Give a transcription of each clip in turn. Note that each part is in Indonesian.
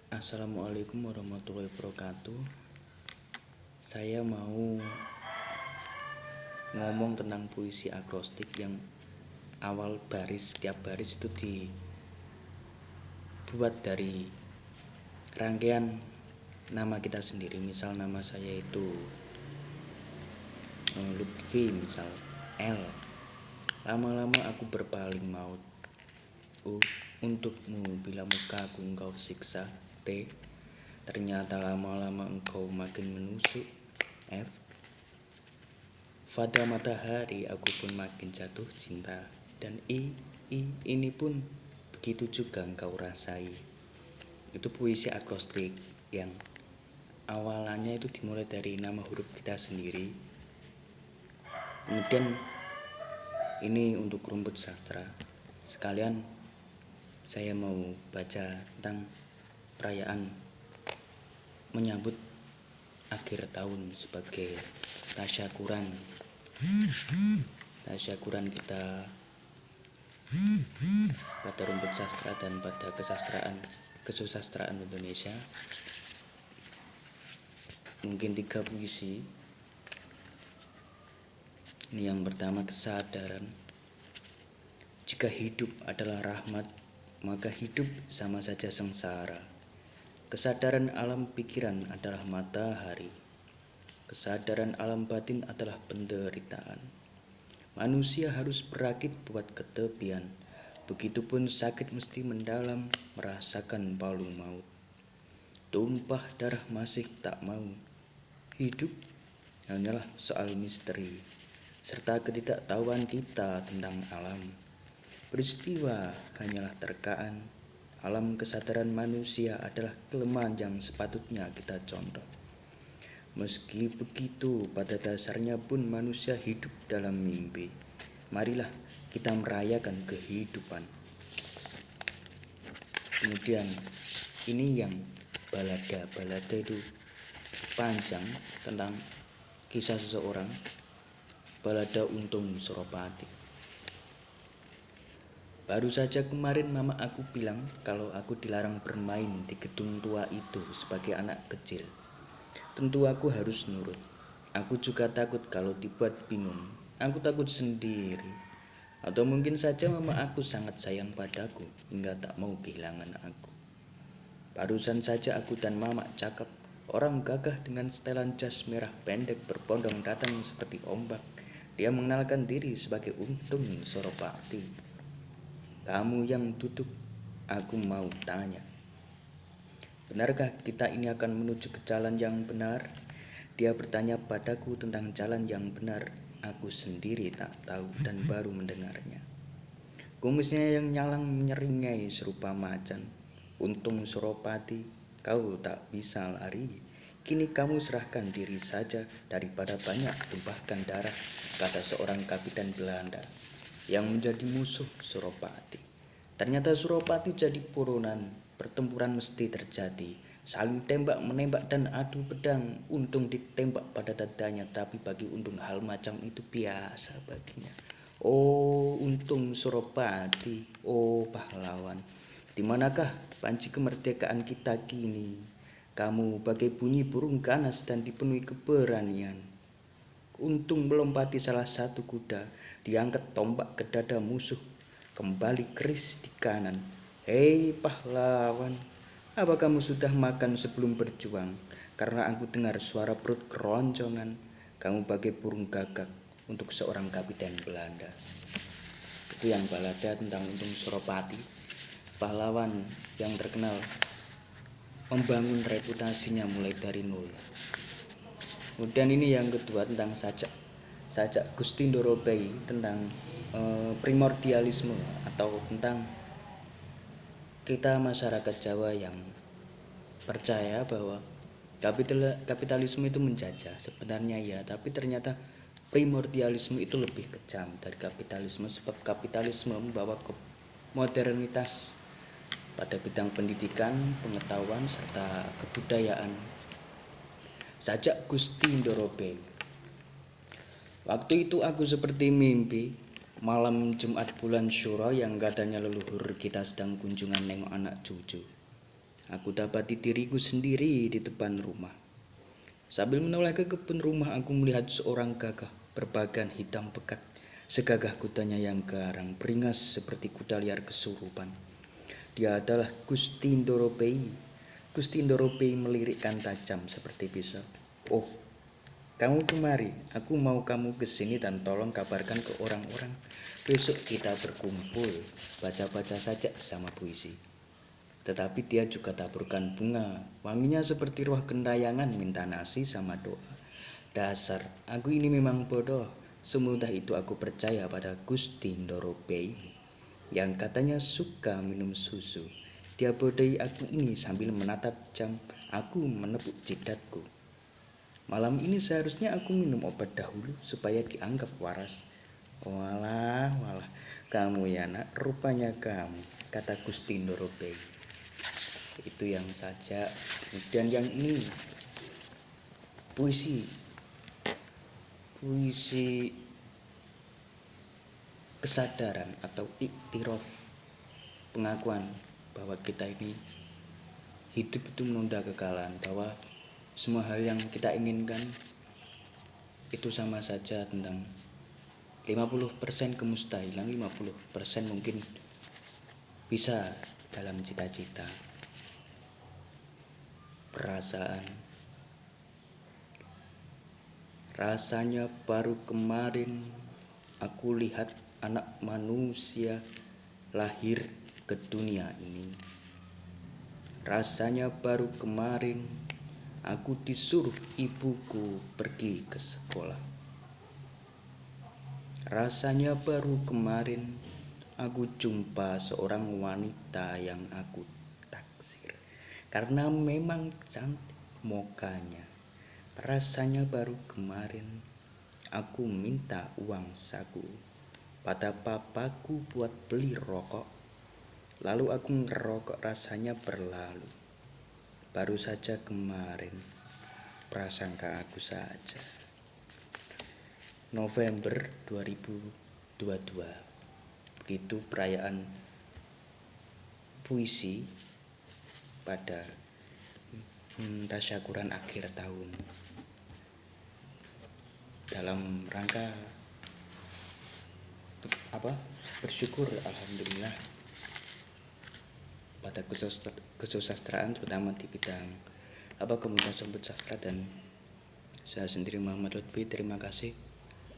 Assalamualaikum warahmatullahi wabarakatuh. Saya mau ngomong tentang puisi akrostik yang awal baris, setiap baris itu dibuat dari rangkaian nama kita sendiri. Misal nama saya itu Lutfi, misal L. Lama-lama aku berpaling maut. Untukmu bila mukaku engkau siksa. T. Ternyata lama-lama engkau makin menusuk. F. Pada matahari aku pun makin jatuh cinta. Dan I. Ini pun begitu juga engkau rasai. Itu puisi akrostik yang awalannya itu dimulai dari nama huruf kita sendiri. Kemudian ini untuk rumput sastra. Sekalian saya mau baca tentang perayaan menyambut akhir tahun sebagai tasyakuran kita pada rumput sastra dan pada kesusastraan Indonesia. Mungkin 3 puisi. Ini yang pertama, kesadaran. Jika hidup adalah rahmat, maka hidup sama saja sengsara. Kesadaran alam pikiran adalah matahari. Kesadaran alam batin adalah penderitaan. Manusia harus berakit buat ketepian. Begitupun sakit mesti mendalam, merasakan palu maut. Tumpah darah masih tak mau. Hidup hanyalah soal misteri, serta ketidaktahuan kita tentang alam. Peristiwa hanyalah terkaan. Alam kesadaran manusia adalah kelemahan yang sepatutnya kita contoh. Meski begitu, pada dasarnya pun manusia hidup dalam mimpi. Marilah kita merayakan kehidupan. Kemudian ini yang balada. Balada itu panjang tentang kisah seseorang. Balada Untung Suropati. Baru saja kemarin mama aku bilang kalau aku dilarang bermain di gedung tua itu sebagai anak kecil. Tentu aku harus nurut. Aku juga takut kalau dibuat bingung. Aku takut sendiri. Atau mungkin saja mama aku sangat sayang padaku hingga tak mau kehilangan aku. Barusan saja aku dan mama cakap. Orang gagah dengan setelan jas merah pendek berpondong datang seperti ombak. Dia mengenalkan diri sebagai Untung Suropati. Kamu yang duduk, aku mau tanya. Benarkah kita ini akan menuju ke jalan yang benar? Dia bertanya padaku tentang jalan yang benar. Aku sendiri tak tahu dan baru mendengarnya. Kumisnya yang nyalang menyeringai serupa macan. Untung Suropati, kau tak bisa lari. Kini kamu serahkan diri saja daripada banyak tumpahkan darah, kata seorang kapitan Belanda yang menjadi musuh Suropati. Ternyata Suropati jadi buronan. Pertempuran mesti terjadi, saling tembak-menembak dan adu pedang. Untung ditembak pada dadanya, tapi bagi Untung hal macam itu biasa baginya. Oh Untung Suropati, oh pahlawan, dimanakah panji kemerdekaan kita kini? Kamu bagai bunyi burung ganas dan dipenuhi keberanian. Untung melompati salah satu kuda, diangkat tombak ke dada musuh, kembali keris di kanan. Hei pahlawan, apa kamu sudah makan sebelum berjuang? Karena aku dengar suara perut keroncongan. Kamu bagai burung gagak untuk seorang kapiten Belanda. Itu yang balada tentang Untung Suropati, pahlawan yang terkenal membangun reputasinya mulai dari nol. Kemudian ini yang kedua tentang sajak Gusti Ndorobei tentang primordialisme, atau tentang kita masyarakat Jawa yang percaya bahwa kapitalisme itu menjajah. Sebenarnya ya, tapi ternyata primordialisme itu lebih kejam dari kapitalisme, sebab kapitalisme membawa ke modernitas pada bidang pendidikan, pengetahuan, serta kebudayaan. Sajak Gusti Ndorobei. Waktu itu aku seperti mimpi, malam Jumat bulan Syuro yang katanya leluhur kita sedang kunjungan nengok anak cucu. Aku dapati diriku sendiri di depan rumah. Sambil menoleh ke kebun rumah, aku melihat seorang gagah berbagan hitam pekat, segagah kudanya yang garang, beringas seperti kuda liar kesurupan. Dia adalah Gusti Ndoropei. Gusti Ndoropei melirikkan tajam seperti pisau. Oh, kamu kemari, aku mau kamu kesini dan tolong kabarkan ke orang-orang. Besok kita berkumpul, baca-baca saja sama puisi. Tetapi dia juga taburkan bunga, wanginya seperti ruah gentayangan, minta nasi sama doa. Dasar, aku ini memang bodoh. Semudah itu aku percaya pada Gusti Ndoropei yang katanya suka minum susu. Dia bodohi aku ini sambil menatap jam. Aku menepuk jidatku. Malam ini seharusnya aku minum obat dahulu supaya dianggap waras. Walah, kamu ya nak, rupanya kamu, kata Gusti Ndoropei. Itu yang saja. Kemudian yang ini, puisi kesadaran atau iktiraf, pengakuan bahwa kita ini hidup itu menunda kekalahan, bahwa semua hal yang kita inginkan itu sama saja tentang 50% kemustahilan, 50% mungkin bisa dalam cita-cita. Perasaan, rasanya baru kemarin aku lihat anak manusia lahir ke dunia ini. Rasanya baru kemarin aku disuruh ibuku pergi ke sekolah. Rasanya baru kemarin aku jumpa seorang wanita yang aku taksir karena memang cantik mukanya. Rasanya baru kemarin aku minta uang saku pada papaku buat beli rokok. Lalu aku ngerokok, rasanya berlalu. Baru saja kemarin, prasangka aku saja. November 2022. Begitu perayaan puisi pada tasyakuran akhir tahun. Dalam rangka bersyukur alhamdulillah pada kesusastraan, terutama di bidang kemudian sumber sastra, dan saya sendiri Muhammad Lutfi. Terima kasih.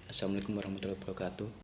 Assalamualaikum warahmatullahi wabarakatuh.